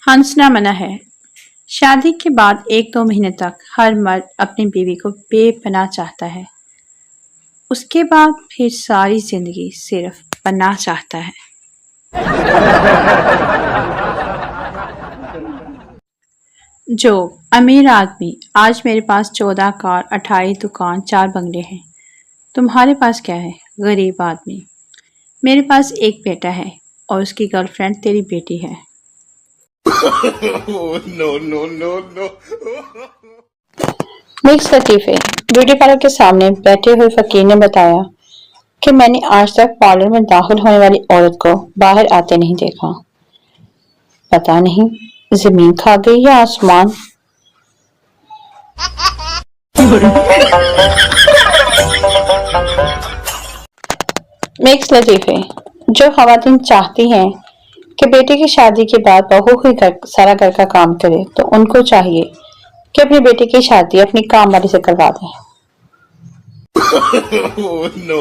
हंसना मना है। शादी के बाद 1-2 महीने तक हर मर्द अपनी बीवी को बेपनाह चाहता है। उसके बाद फिर सारी जिंदगी सिर्फ पनाह चाहता है। जो अमीर आदमी, आज मेरे पास 14 कार, 28 दुकान, 4 बंगले हैं। तुम्हारे पास क्या है? गरीब आदमी, मेरे पास एक बेटा है और उसकी गर्लफ्रेंड तेरी बेटी है। no. मिक्स लतीफे। ब्यूटी पार्लर के सामने बैठे हुए फकीर ने बताया कि मैंने आज तक पार्लर में दाखिल होने वाली औरत को बाहर आते नहीं देखा। पता नहीं जमीन खा गई या आसमान। मिक्स लतीफे। जो खवातीन चाहती हैं कि बेटे की शादी के बाद बहू ही सारा घर का काम करे, तो उनको चाहिए कि अपने बेटे की शादी अपनी काम वाली से करवा दें। no.